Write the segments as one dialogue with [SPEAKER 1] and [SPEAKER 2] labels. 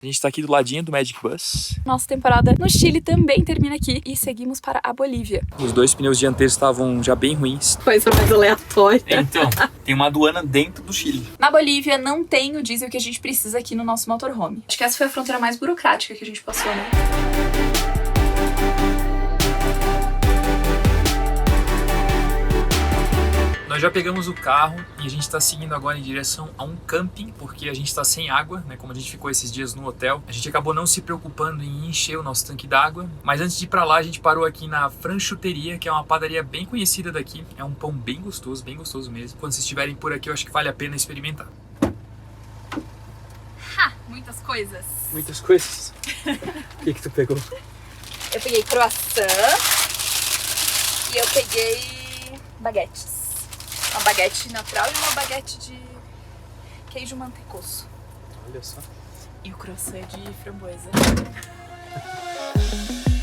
[SPEAKER 1] A gente tá aqui do ladinho do Magic Bus.
[SPEAKER 2] Nossa temporada no Chile também termina aqui e seguimos para a Bolívia.
[SPEAKER 1] Os dois pneus dianteiros estavam já bem ruins.
[SPEAKER 2] Coisa mais aleatória.
[SPEAKER 1] Então, tem uma aduana dentro do Chile.
[SPEAKER 2] Na Bolívia não tem o diesel que a gente precisa aqui no nosso motorhome. Acho que essa foi a fronteira mais burocrática que a gente passou, né?
[SPEAKER 1] Nós já pegamos o carro e a gente está seguindo agora em direção a um camping, porque a gente está sem água, né? Como a gente ficou esses dias no hotel, a gente acabou não se preocupando em encher o nosso tanque d'água. Mas antes de ir para lá, a gente parou aqui na Franchuteria, que é uma padaria bem conhecida daqui. É um pão bem gostoso mesmo. Quando vocês estiverem por aqui, eu acho que vale a pena experimentar.
[SPEAKER 2] Ha! Muitas coisas.
[SPEAKER 1] Muitas coisas? O que tu pegou?
[SPEAKER 2] Eu peguei croissant e eu peguei baguetes. Uma baguete natural e uma baguete de queijo mantecoso.
[SPEAKER 1] Olha só.
[SPEAKER 2] E o croissant é de framboesa.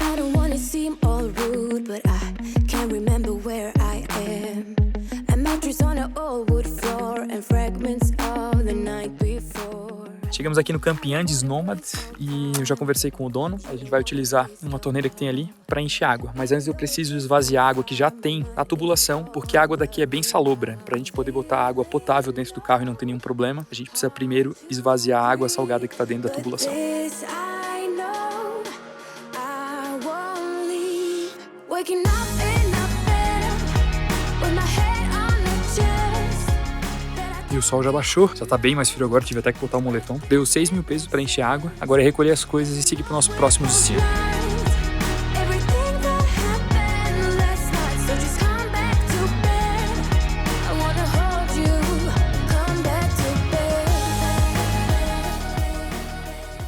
[SPEAKER 3] I don't wanna seem all rude, but I can't remember where I am. A mattress on an old wood floor and fragments of the night before.
[SPEAKER 1] Chegamos aqui no Camping Andes Nomad e eu já conversei com o dono. A gente vai utilizar uma torneira que tem ali para encher água. Mas antes eu preciso esvaziar a água que já tem na tubulação, porque a água daqui é bem salobra. Para a gente poder botar água potável dentro do carro e não ter nenhum problema, a gente precisa primeiro esvaziar a água salgada que está dentro da tubulação.
[SPEAKER 3] This I know, I won't leave. Waking up in a bed with my head on the chest.
[SPEAKER 1] E o sol já baixou, já tá bem mais frio agora, tive até que botar o moletom. Deu 6 mil pesos para encher água, agora é recolher as coisas e seguir pro nosso próximo destino.
[SPEAKER 3] Everything that happened last night, so just come back to bed. I wanna hold you, come back to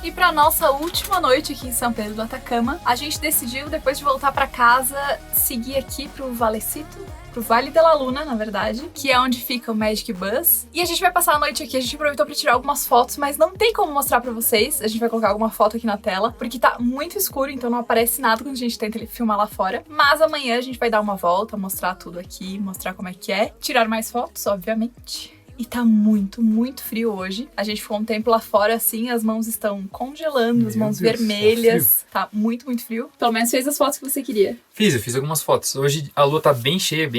[SPEAKER 3] bed.
[SPEAKER 2] E para nossa última noite aqui em São Pedro do Atacama, a gente decidiu, depois de voltar para casa, seguir aqui pro Valecito, pro Vale de la Luna, na verdade, que é onde fica o Magic Bus. E a gente vai passar a noite aqui, a gente aproveitou para tirar algumas fotos, mas não tem como mostrar para vocês. A gente vai colocar alguma foto aqui na tela, porque tá muito escuro, então não aparece nada quando a gente tenta filmar lá fora. Mas amanhã a gente vai dar uma volta, mostrar tudo aqui, mostrar como é que é. Tirar mais fotos, obviamente. E tá muito, muito frio hoje. A gente ficou um tempo lá fora, assim, as mãos estão congelando, as mãos vermelhas. Tá muito, muito frio. Pelo menos fez as fotos que você queria.
[SPEAKER 1] Eu fiz algumas fotos. Hoje a lua tá bem cheia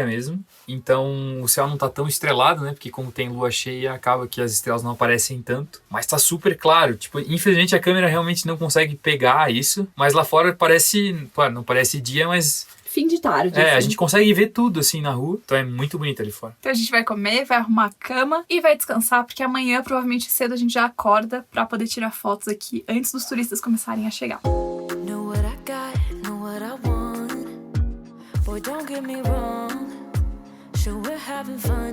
[SPEAKER 1] mesmo. Então o céu não tá tão estrelado, né? Porque como tem lua cheia, acaba que as estrelas não aparecem tanto. Mas tá super claro. Tipo, infelizmente a câmera realmente não consegue pegar isso. Mas lá fora parece, claro, não parece dia, mas...
[SPEAKER 2] Fim de tarde.
[SPEAKER 1] É,
[SPEAKER 2] assim.
[SPEAKER 1] a gente consegue ver tudo assim na rua, então é muito bonito ali fora.
[SPEAKER 2] Então a gente vai comer, vai arrumar a cama e vai descansar, porque amanhã, provavelmente cedo, a gente já acorda pra poder tirar fotos aqui antes dos turistas começarem a chegar.
[SPEAKER 3] Know what I got, know what I want. Boy, don't get me wrong. Sure, we're having fun.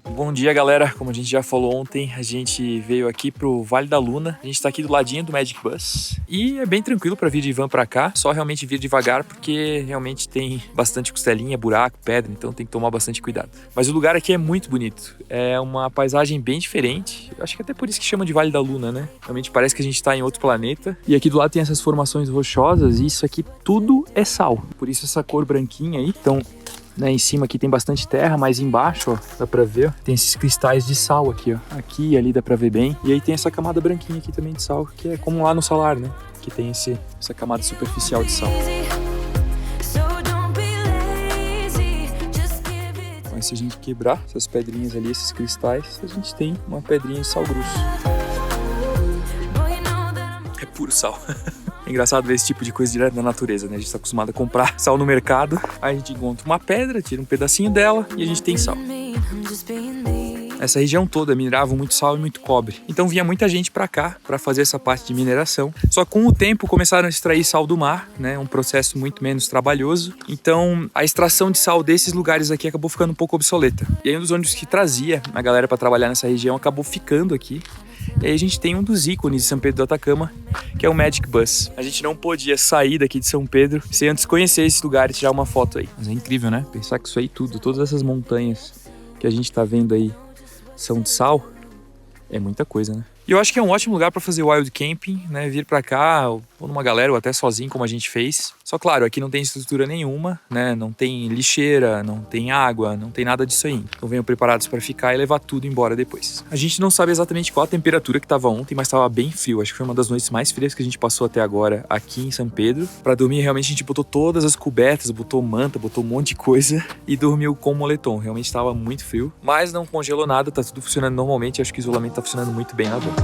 [SPEAKER 1] Bom dia, galera. Como a gente já falou ontem, a gente veio aqui pro Vale da Luna. A gente tá aqui do ladinho do Magic Bus. E é bem tranquilo pra vir de van pra cá. Só realmente vir devagar, porque realmente tem bastante costelinha, buraco, pedra. Então tem que tomar bastante cuidado. Mas o lugar aqui é muito bonito. É uma paisagem bem diferente. Eu acho que até por isso que chama de Vale da Luna, né? Realmente parece que a gente tá em outro planeta. E aqui do lado tem essas formações rochosas. E isso aqui tudo é sal. Por isso essa cor branquinha aí. Então... né, em cima aqui tem bastante terra, mas embaixo, ó, dá pra ver, ó, tem esses cristais de sal aqui, ó. Aqui e ali dá pra ver bem. E aí tem essa camada branquinha aqui também de sal, que é como lá no salar, né? Que tem essa camada superficial de sal.
[SPEAKER 3] So don't be lazy, just give it.
[SPEAKER 1] Mas se a gente quebrar essas pedrinhas ali, esses cristais, a gente tem uma pedrinha de sal grosso.
[SPEAKER 3] Boy, you know that I'm
[SPEAKER 1] É puro sal. É engraçado ver esse tipo de coisa direto da natureza, né? A gente tá acostumado a comprar sal no mercado, aí a gente encontra uma pedra, tira um pedacinho dela e a gente tem sal.
[SPEAKER 3] mean, I'm just being me.
[SPEAKER 1] Essa região toda mineravam muito sal e muito cobre. Então vinha muita gente para cá para fazer essa parte de mineração. Só que com o tempo começaram a extrair sal do mar, né? Um processo muito menos trabalhoso. Então a extração de sal desses lugares aqui acabou ficando um pouco obsoleta. E aí um dos ônibus que trazia a galera para trabalhar nessa região acabou ficando aqui. E aí a gente tem um dos ícones de São Pedro do Atacama, que é o Magic Bus. A gente não podia sair daqui de São Pedro sem antes conhecer esse lugar e tirar uma foto aí. Mas é incrível, né? Pensar que isso aí tudo, todas essas montanhas que a gente tá vendo aí são de sal, é muita coisa, né? E eu acho que é um ótimo lugar para fazer wild camping, né? Vir para cá, ou numa galera, ou até sozinho, como a gente fez. Só claro, aqui não tem estrutura nenhuma, né? Não tem lixeira, não tem água, não tem nada disso aí. Então venham preparados para ficar e levar tudo embora depois. A gente não sabe exatamente qual a temperatura que tava ontem, mas tava bem frio. Acho que foi uma das noites mais frias que a gente passou até agora aqui em São Pedro. Para dormir, realmente a gente botou todas as cobertas, botou manta, botou um monte de coisa e dormiu com moletom. Realmente tava muito frio, mas não congelou nada, tá tudo funcionando normalmente. Acho que o isolamento tá funcionando muito bem na van.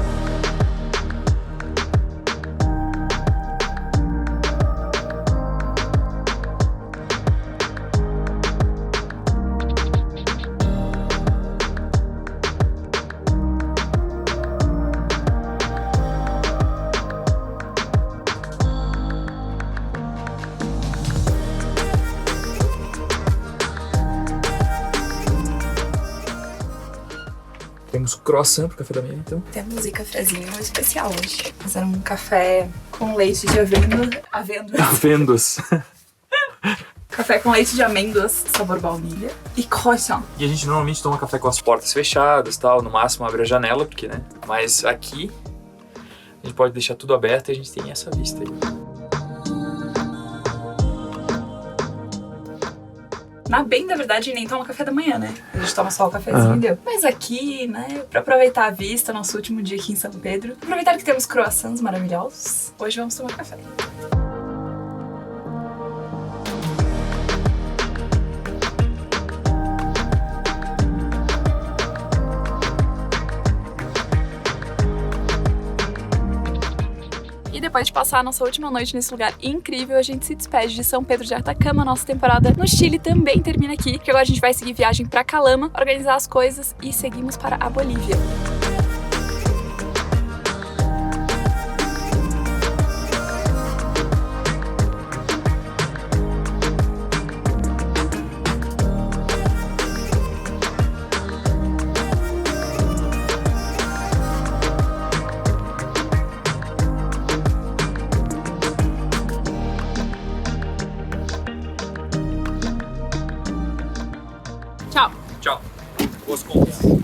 [SPEAKER 1] Temos croissant pro café da manhã, então.
[SPEAKER 2] Temos um cafezinho especial hoje. Fizeram um café com leite de
[SPEAKER 1] Avendos.
[SPEAKER 2] Café com leite de amêndoas, sabor baunilha. E croissant.
[SPEAKER 1] E a gente normalmente toma café com as portas fechadas, tal. No máximo abre a janela, porque, né? Mas aqui a gente pode deixar tudo aberto e a gente tem essa vista aí.
[SPEAKER 2] Na verdade, nem toma café da manhã, né? A gente toma só o cafezinho e deu. Mas aqui, né, pra aproveitar a vista, nosso último dia aqui em São Pedro, aproveitar que temos croissants maravilhosos, hoje vamos tomar café. Depois de passar a nossa última noite nesse lugar incrível, a gente se despede de São Pedro de Atacama. Nossa temporada no Chile também termina aqui, porque agora a gente vai seguir viagem pra Calama, organizar as coisas e seguimos para a Bolívia.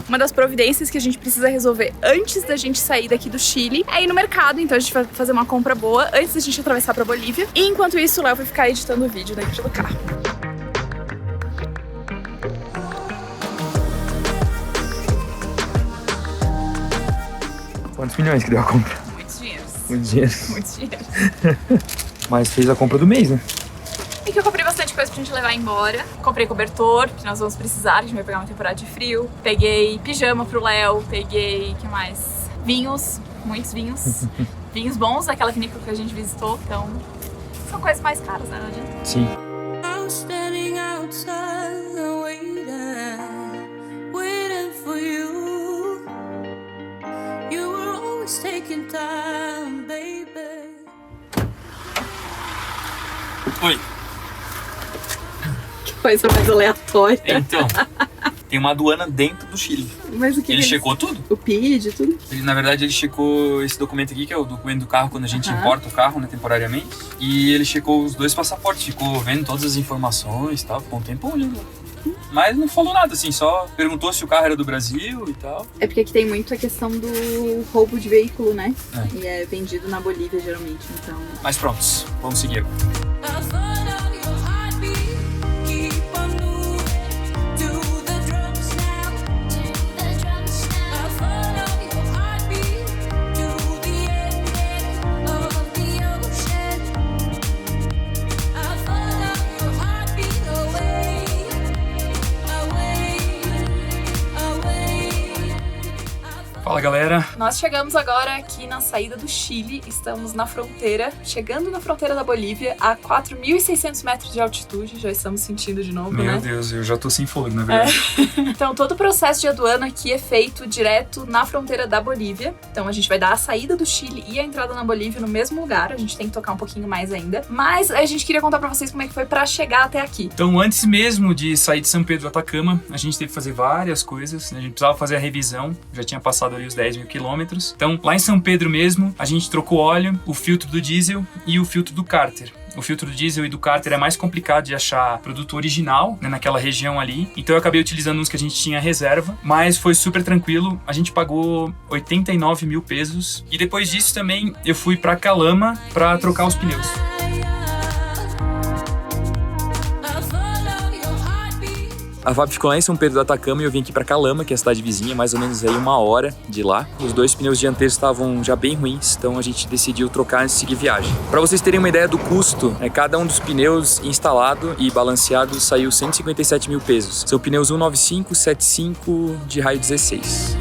[SPEAKER 2] Uma das providências que a gente precisa resolver antes da gente sair daqui do Chile é ir no mercado, então a gente vai fazer uma compra boa antes da gente atravessar pra Bolívia. E enquanto isso, o Léo vai ficar editando o vídeo dentro do carro.
[SPEAKER 1] Quantos milhões que deu a compra?
[SPEAKER 2] Muitos dinheiros.
[SPEAKER 1] Muitos dinheiros.
[SPEAKER 2] Muitos dinheiros.
[SPEAKER 1] Mas fez a compra do mês, né?
[SPEAKER 2] E que eu comprei bastante coisa pra gente levar embora. Comprei cobertor, que nós vamos precisar, a gente vai pegar uma temporada de frio. Peguei pijama pro Léo, peguei, que mais? Vinhos, muitos vinhos. Vinhos bons daquela vinícola que a gente visitou, então são coisas mais caras, né, Nadine?
[SPEAKER 1] Sim. Oi.
[SPEAKER 2] Coisa mais aleatória.
[SPEAKER 1] Então, tem uma aduana dentro do Chile.
[SPEAKER 2] Mas o que
[SPEAKER 1] ele checou tudo?
[SPEAKER 2] O PID, tudo?
[SPEAKER 1] Na verdade, ele checou esse documento aqui, que é o documento do carro quando a gente importa o carro, né, temporariamente. E ele checou os 2 passaportes, ficou vendo todas as informações e tal, ficou um tempo olhando. Mas não falou nada, assim, só perguntou se o carro era do Brasil e tal.
[SPEAKER 2] É porque aqui tem muito a questão do roubo de veículo, né?
[SPEAKER 1] É.
[SPEAKER 2] E é vendido na Bolívia, geralmente, então...
[SPEAKER 1] Mas prontos, vamos seguir agora. Fala, galera.
[SPEAKER 2] Nós chegamos agora aqui na saída do Chile, estamos na fronteira, chegando na fronteira da Bolívia, a 4.600 metros de altitude, já estamos sentindo de novo, né?
[SPEAKER 1] Meu Deus, eu já tô sem fôlego, na verdade.
[SPEAKER 2] Então, todo o processo de aduana aqui é feito direto na fronteira da Bolívia. Então, a gente vai dar a saída do Chile e a entrada na Bolívia no mesmo lugar, a gente tem que tocar um pouquinho mais ainda. Mas a gente queria contar pra vocês como é que foi pra chegar até aqui.
[SPEAKER 1] Então, antes mesmo de sair de São Pedro do Atacama, a gente teve que fazer várias coisas, né? A gente precisava fazer a revisão, já tinha passado ali os 10.000 quilômetros. Então, lá em São Pedro mesmo, a gente trocou óleo, o filtro do diesel e o filtro do cárter. O filtro do diesel e do cárter é mais complicado de achar produto original, né, naquela região ali. Então eu acabei utilizando uns que a gente tinha reserva, mas foi super tranquilo. A gente pagou 89 mil pesos. E depois disso também eu fui pra Calama pra trocar os pneus. A FAB ficou lá em São Pedro do Atacama e eu vim aqui pra Calama, que é a cidade vizinha, mais ou menos aí 1 hora de lá. Os 2 pneus dianteiros estavam já bem ruins, então a gente decidiu trocar antes de seguir viagem. Pra vocês terem uma ideia do custo, cada um dos pneus instalado e balanceado saiu 157 mil pesos. São pneus 195, 75 de raio 16.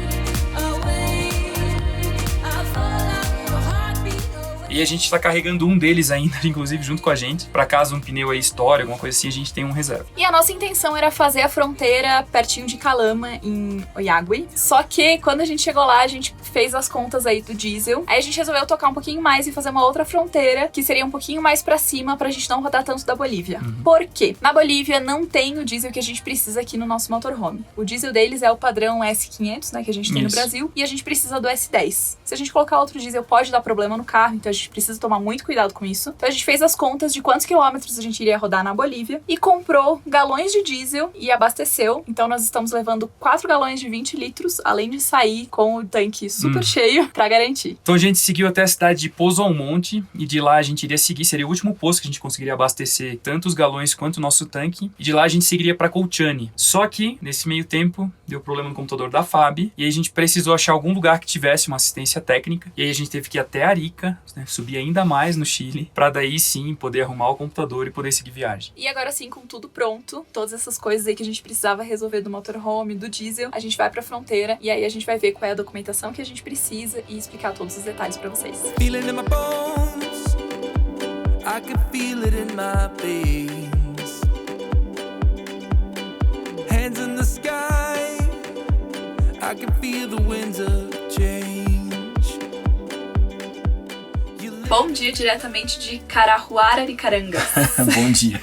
[SPEAKER 1] E a gente tá carregando um deles ainda, inclusive junto com a gente, pra caso um pneu aí estoure, alguma coisa assim, a gente tem um reserva.
[SPEAKER 2] E a nossa intenção era fazer a fronteira pertinho de Calama, em Oyagüe. Só que quando a gente chegou lá, a gente fez as contas aí do diesel. Aí a gente resolveu tocar um pouquinho mais e fazer uma outra fronteira, que seria um pouquinho mais pra cima, pra gente não rodar tanto da Bolívia. Por quê? Na Bolívia não tem o diesel que a gente precisa aqui no nosso motorhome. O diesel deles é o padrão S500, né, que a gente tem no Brasil, e a gente precisa do S10. Se a gente colocar outro diesel, pode dar problema no carro, então a gente precisa tomar muito cuidado com isso. Então a gente fez as contas de quantos quilômetros a gente iria rodar na Bolívia e comprou galões de diesel e abasteceu. Então nós estamos levando 4 galões de 20 litros, além de sair com o tanque super cheio pra garantir.
[SPEAKER 1] Então a gente seguiu até a cidade de Pozo Almonte e de lá a gente iria seguir, seria o último posto que a gente conseguiria abastecer tanto os galões quanto o nosso tanque, e de lá a gente seguiria pra Colchane. Só que, nesse meio tempo, deu problema no computador da FAB e aí a gente precisou achar algum lugar que tivesse uma assistência técnica, e aí a gente teve que ir até Arica, né, subir ainda mais no Chile, pra daí sim poder arrumar o computador e poder seguir viagem.
[SPEAKER 2] E agora sim, com tudo pronto, todas essas coisas aí que a gente precisava resolver do motorhome, do diesel, a gente vai pra fronteira e aí a gente vai ver qual é a documentação que a gente precisa e explicar todos os detalhes pra vocês.
[SPEAKER 4] Feeling in my bones, I can feel it in my veins. Hands in the sky, I can feel the winds of change.
[SPEAKER 2] Bom dia diretamente de Carahuara-Aricarangas.
[SPEAKER 1] Bom dia.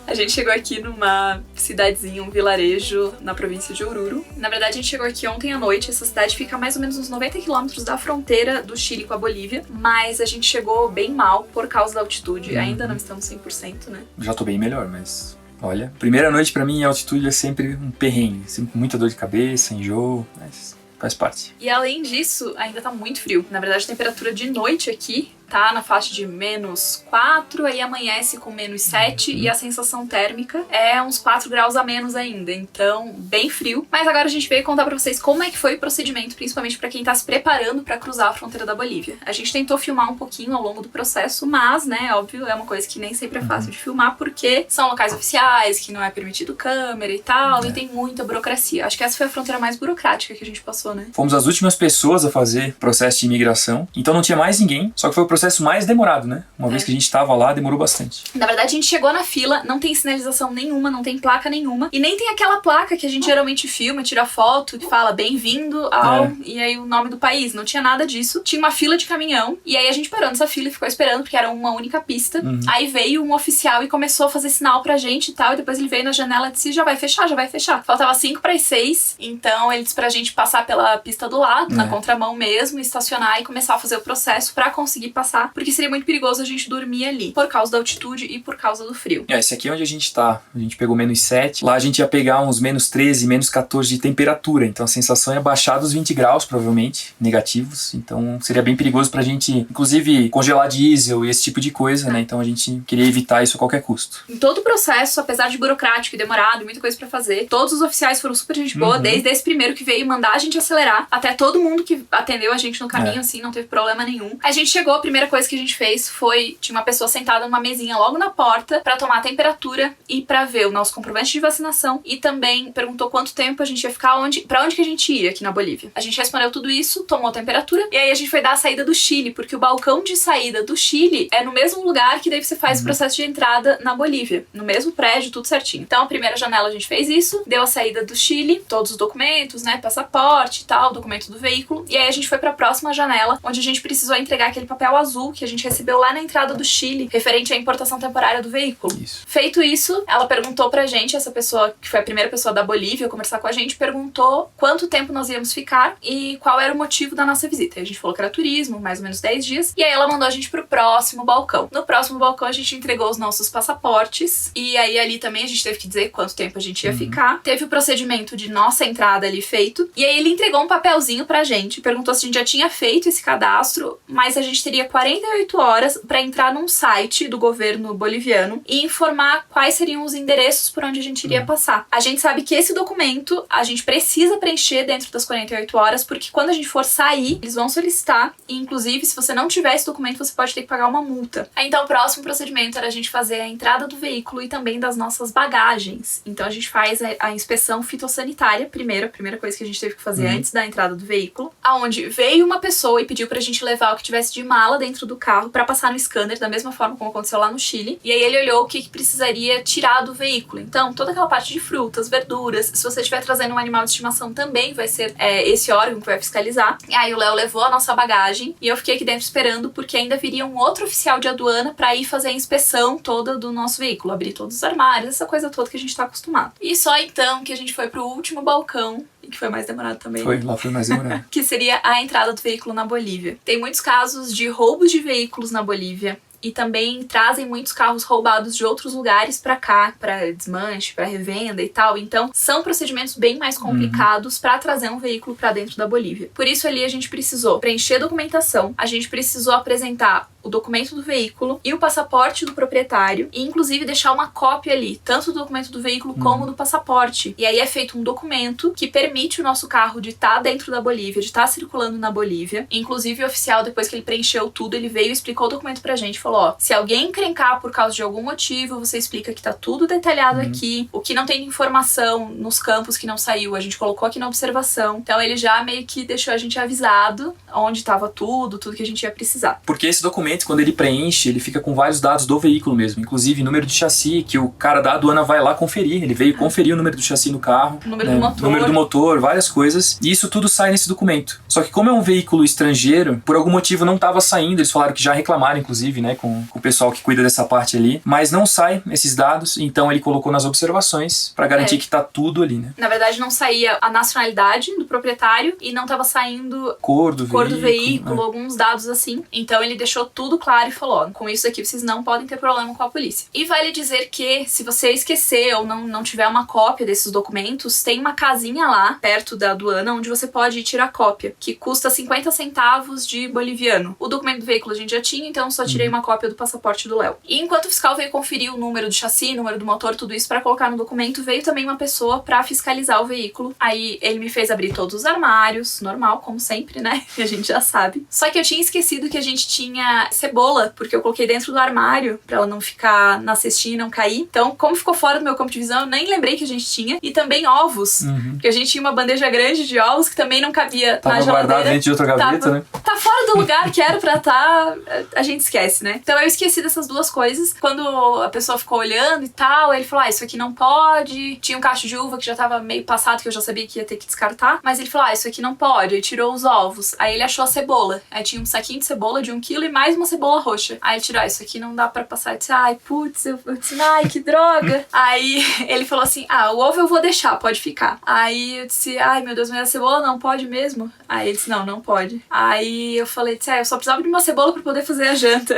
[SPEAKER 2] A gente chegou aqui numa cidadezinha, um vilarejo na província de Oruro. Na verdade, a gente chegou aqui ontem à noite. Essa cidade fica a mais ou menos uns 90 quilômetros da fronteira do Chile com a Bolívia, mas a gente chegou bem mal por causa da altitude. Ainda não estamos 100%, né?
[SPEAKER 1] Já tô bem melhor, mas... Olha, primeira noite pra mim em altitude é sempre um perrengue. Sempre muita dor de cabeça, enjoo, mas faz parte.
[SPEAKER 2] E além disso, ainda tá muito frio. Na verdade, a temperatura de noite aqui tá na faixa de -4, aí amanhece com -7 e a sensação térmica é uns 4 graus a menos ainda, então bem frio. Mas agora a gente veio contar pra vocês como é que foi o procedimento, principalmente pra quem tá se preparando pra cruzar a fronteira da Bolívia. A gente tentou filmar um pouquinho ao longo do processo, mas, né, óbvio, é uma coisa que nem sempre é fácil de filmar, porque são locais oficiais, que não é permitido câmera e tal, e tem muita burocracia. Acho que essa foi a fronteira mais burocrática que a gente passou, né?
[SPEAKER 1] Fomos as últimas pessoas a fazer processo de imigração, então não tinha mais ninguém, só que foi o processo mais demorado, né? Uma vez que a gente tava lá, demorou bastante.
[SPEAKER 2] Na verdade, a gente chegou na fila, não tem sinalização nenhuma, não tem placa nenhuma, e nem tem aquela placa que a gente geralmente filma, tira foto, que fala bem-vindo ao... E aí o nome do país. Não tinha nada disso. Tinha uma fila de caminhão, e aí a gente parou nessa fila e ficou esperando, porque era uma única pista. Aí veio um oficial e começou a fazer sinal pra gente e tal, e depois ele veio na janela e disse, já vai fechar, já vai fechar. Faltava 5:06, então ele disse pra gente passar pela pista do lado, na contramão mesmo, estacionar e começar a fazer o processo pra conseguir passar, porque seria muito perigoso a gente dormir ali, por causa da altitude e por causa do frio.
[SPEAKER 1] Esse aqui é onde a gente tá. A gente pegou -7. Lá a gente ia pegar uns -13, -14 de temperatura. Então a sensação ia baixar dos 20 graus, provavelmente, negativos. Então seria bem perigoso pra gente, inclusive, congelar diesel e esse tipo de coisa, né? Então a gente queria evitar isso a qualquer custo.
[SPEAKER 2] Em todo o processo, apesar de burocrático e demorado, muita coisa pra fazer, todos os oficiais foram super gente boa, desde esse primeiro que veio mandar a gente acelerar, até todo mundo que atendeu a gente no caminho, assim, não teve problema nenhum. A gente chegou, a primeira coisa que a gente fez foi, tinha uma pessoa sentada numa mesinha logo na porta pra tomar a temperatura e pra ver o nosso comprovante de vacinação, e também perguntou quanto tempo a gente ia ficar, pra onde que a gente ia aqui na Bolívia. A gente respondeu tudo isso, tomou a temperatura, e aí a gente foi dar a saída do Chile, porque o balcão de saída do Chile é no mesmo lugar que daí você faz o processo de entrada na Bolívia, no mesmo prédio, tudo certinho. Então a primeira janela a gente fez isso, deu a saída do Chile, todos os documentos, né, passaporte e tal, documento do veículo, e aí a gente foi pra próxima janela, onde a gente precisou entregar aquele papel azul que a gente recebeu lá na entrada do Chile, referente à importação temporária do veículo.
[SPEAKER 1] Isso.
[SPEAKER 2] Feito isso, ela perguntou pra gente, essa pessoa, que foi a primeira pessoa da Bolívia a conversar com a gente, perguntou quanto tempo nós íamos ficar e qual era o motivo da nossa visita. E a gente falou que era turismo, mais ou menos 10 dias, e aí ela mandou a gente pro próximo balcão. No próximo balcão a gente entregou os nossos passaportes, e aí ali também a gente teve que dizer quanto tempo a gente ia ficar. Teve o procedimento de nossa entrada ali feito, e aí ele entregou um papelzinho pra gente, perguntou se a gente já tinha feito esse cadastro, mas a gente teria 48 horas para entrar num site do governo boliviano e informar quais seriam os endereços por onde a gente iria passar. A gente sabe que esse documento a gente precisa preencher dentro das 48 horas, porque quando a gente for sair, eles vão solicitar, e inclusive se você não tiver esse documento, você pode ter que pagar uma multa. Então o próximo procedimento era a gente fazer a entrada do veículo e também das nossas bagagens. Então a gente faz a inspeção fitossanitária primeiro, a primeira coisa que a gente teve que fazer antes da entrada do veículo, aonde veio uma pessoa e pediu pra gente levar o que tivesse de mala dentro do carro pra passar no scanner, da mesma forma como aconteceu lá no Chile. E aí ele olhou o que precisaria tirar do veículo. Então toda aquela parte de frutas, verduras, se você estiver trazendo um animal de estimação também vai ser esse órgão que vai fiscalizar. E aí o Léo levou a nossa bagagem e eu fiquei aqui dentro esperando, porque ainda viria um outro oficial de aduana pra ir fazer a inspeção toda do nosso veículo, abrir todos os armários, essa coisa toda que a gente tá acostumado. E só então que a gente foi pro último balcão, e que foi mais demorado também.
[SPEAKER 1] Lá foi mais demorado.
[SPEAKER 2] Que seria a entrada do veículo na Bolívia. Tem muitos casos de roubos de veículos na Bolívia. E também trazem muitos carros roubados de outros lugares pra cá, pra desmanche, pra revenda e tal. Então, são procedimentos bem mais complicados pra trazer um veículo pra dentro da Bolívia. Por isso, ali a gente precisou preencher a documentação, a gente precisou apresentar o documento do veículo e o passaporte do proprietário, e inclusive deixar uma cópia ali, tanto do documento do veículo como do passaporte. E aí é feito um documento que permite o nosso carro de estar dentro da Bolívia, de estar circulando na Bolívia. Inclusive o oficial, depois que ele preencheu tudo, ele veio e explicou o documento pra gente, falou: ó, se alguém encrencar por causa de algum motivo, você explica que tá tudo detalhado aqui, o que não tem informação nos campos que não saiu, a gente colocou aqui na observação. Então ele já meio que deixou a gente avisado onde tava tudo que a gente ia precisar.
[SPEAKER 1] Porque esse documento, quando ele preenche, ele fica com vários dados do veículo mesmo, inclusive número de chassi, que o cara da aduana vai lá conferir. Ele veio conferir o número do chassi no carro, número do motor, várias coisas, e isso tudo sai nesse documento. Só que como é um veículo estrangeiro, por algum motivo não estava saindo, eles falaram que já reclamaram, inclusive, né, com o pessoal que cuida dessa parte ali, mas não sai esses dados, então ele colocou nas observações pra garantir que tá tudo ali, né.
[SPEAKER 2] Na verdade não saía a nacionalidade do proprietário e não tava saindo
[SPEAKER 1] cor do veículo,
[SPEAKER 2] alguns dados assim. Então ele deixou tudo claro e falou: ó, com isso aqui vocês não podem ter problema com a polícia. E vale dizer que se você esquecer ou não tiver uma cópia desses documentos, tem uma casinha lá perto da aduana onde você pode ir tirar cópia, que custa 50 centavos de boliviano. O documento do veículo a gente já tinha, então só tirei uma cópia do passaporte do Léo. E enquanto o fiscal veio conferir o número do chassi, número do motor, tudo isso pra colocar no documento, veio também uma pessoa pra fiscalizar o veículo. Aí ele me fez abrir todos os armários, normal, como sempre, né? A gente já sabe. Só que eu tinha esquecido que a gente tinha cebola, porque eu coloquei dentro do armário pra ela não ficar na cestinha e não cair. Então, como ficou fora do meu campo de visão, eu nem lembrei que a gente tinha. E também ovos, porque a gente tinha uma bandeja grande de ovos que também não cabia na geladeira. Tava guardado dentro
[SPEAKER 1] de outra gaveta, né?
[SPEAKER 2] Tá fora do lugar que era pra estar, a gente esquece, né? Então eu esqueci dessas duas coisas. Quando a pessoa ficou olhando e tal, ele falou: isso aqui não pode. Tinha um cacho de uva que já tava meio passado, que eu já sabia que ia ter que descartar. Mas ele falou: isso aqui não pode. Aí tirou os ovos. Aí ele achou a cebola. Aí tinha um saquinho de cebola de 1 quilo e mais uma cebola roxa. Aí ele tirou: isso aqui não dá pra passar. Eu disse: ai, putz, eu disse: ai, que droga. Aí ele falou assim: o ovo eu vou deixar, pode ficar. Aí eu disse: ai, meu Deus, mas a cebola não pode mesmo? Aí ele disse: não pode. Aí eu falei: eu só precisava de uma cebola pra poder fazer a janta.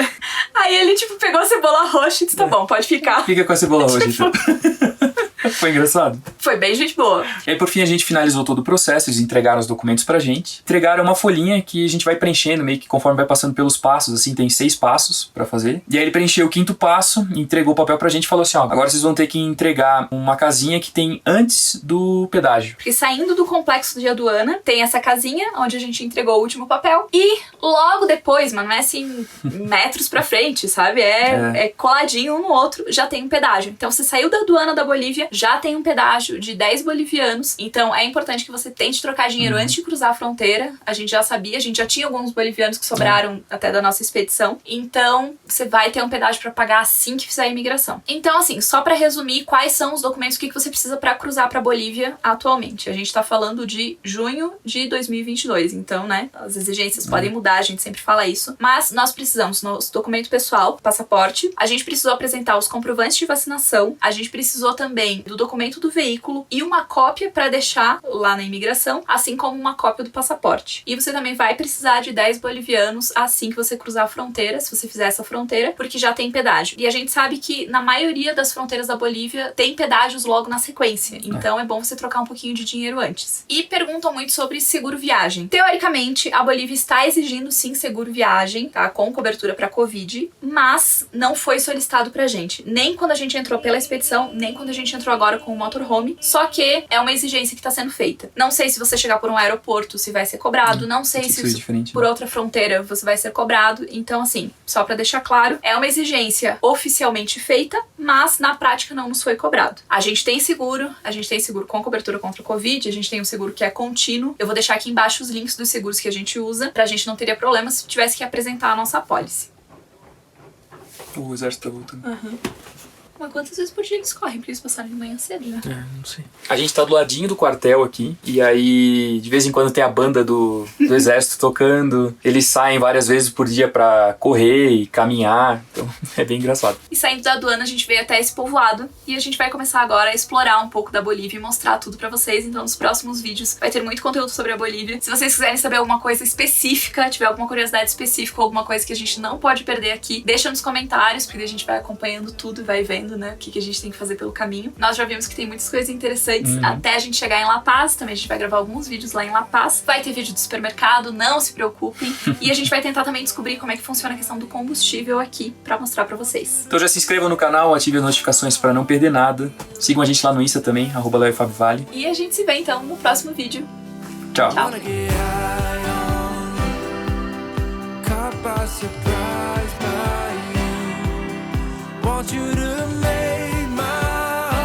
[SPEAKER 2] Aí ele, pegou a cebola roxa e disse: tá bom, pode ficar.
[SPEAKER 1] Fica com a cebola roxa, então. Foi engraçado.
[SPEAKER 2] Foi bem gente boa.
[SPEAKER 1] E aí, por fim, a gente finalizou todo o processo, eles entregaram os documentos pra gente. Entregaram uma folhinha que a gente vai preenchendo, meio que conforme vai passando pelos passos, assim, tem 6 passos pra fazer. E aí ele preencheu o 5º passo, entregou o papel pra gente e falou assim: ó, agora vocês vão ter que entregar uma casinha que tem antes do pedágio.
[SPEAKER 2] Porque saindo do complexo de aduana, tem essa casinha onde a gente entregou o último papel. E logo depois, mano, não é assim, metros pra frente, sabe? É coladinho um no outro, já tem um pedágio. Então você saiu da aduana da Bolívia, já tem um pedágio de 10 bolivianos. Então é importante que você tente trocar dinheiro antes de cruzar a fronteira. A gente já sabia, a gente já tinha alguns bolivianos que sobraram até da nossa expedição. Então você vai ter um pedágio pra pagar assim que fizer a imigração. Então, assim, só pra resumir, quais são os documentos que você precisa pra cruzar pra Bolívia atualmente? A gente tá falando de junho de 2022. Então, né, as exigências podem mudar, a gente sempre fala isso. Mas nós precisamos do nosso documento pessoal, passaporte. A gente precisou apresentar os comprovantes de vacinação. A gente precisou também do documento do veículo e uma cópia para deixar lá na imigração, assim como uma cópia do passaporte. E você também vai precisar de 10 bolivianos assim que você cruzar a fronteira, se você fizer essa fronteira, porque já tem pedágio. E a gente sabe que na maioria das fronteiras da Bolívia tem pedágios logo na sequência, então é bom você trocar um pouquinho de dinheiro antes. E perguntam muito sobre seguro viagem. Teoricamente, a Bolívia está exigindo sim seguro viagem, tá? Com cobertura para Covid, mas não foi solicitado pra gente. Nem quando a gente entrou pela expedição, nem quando a gente entrou agora com o motorhome. Só que é uma exigência que tá sendo feita. Não sei se você chegar por um aeroporto se vai ser cobrado, não sei se por outra fronteira você vai ser cobrado. Então, assim, só pra deixar claro, é uma exigência oficialmente feita, mas na prática não nos foi cobrado. A gente tem seguro com cobertura contra o Covid, a gente tem um seguro que é contínuo. Eu vou deixar aqui embaixo os links dos seguros que a gente usa, pra gente não teria problema se tivesse que apresentar a nossa apólice.
[SPEAKER 1] O exército tá voltando.
[SPEAKER 2] Mas quantas vezes por dia eles correm pra eles passarem de manhã cedo, né?
[SPEAKER 1] Não sei. A gente tá do ladinho do quartel aqui, e aí de vez em quando tem a banda do exército tocando. Eles saem várias vezes por dia pra correr e caminhar, então é bem engraçado.
[SPEAKER 2] E saindo da aduana, a gente veio até esse povoado, e a gente vai começar agora a explorar um pouco da Bolívia e mostrar tudo pra vocês. Então nos próximos vídeos vai ter muito conteúdo sobre a Bolívia. Se vocês quiserem saber alguma coisa específica, tiver alguma curiosidade específica ou alguma coisa que a gente não pode perder aqui, deixa nos comentários, porque a gente vai acompanhando tudo e vai vendo, né, o que a gente tem que fazer pelo caminho. Nós já vimos que tem muitas coisas interessantes até a gente chegar em La Paz. Também a gente vai gravar alguns vídeos lá em La Paz. Vai ter vídeo do supermercado, não se preocupem. E a gente vai tentar também descobrir como é que funciona a questão do combustível aqui pra mostrar pra vocês.
[SPEAKER 1] Então já se inscrevam no canal, ativem as notificações pra não perder nada. Sigam a gente lá no Insta também, @LeoFabioVale.
[SPEAKER 2] E a gente se vê então no próximo vídeo.
[SPEAKER 1] Tchau.
[SPEAKER 2] Tchau.
[SPEAKER 4] Wanna get high on, caught by surprise by you. Want you to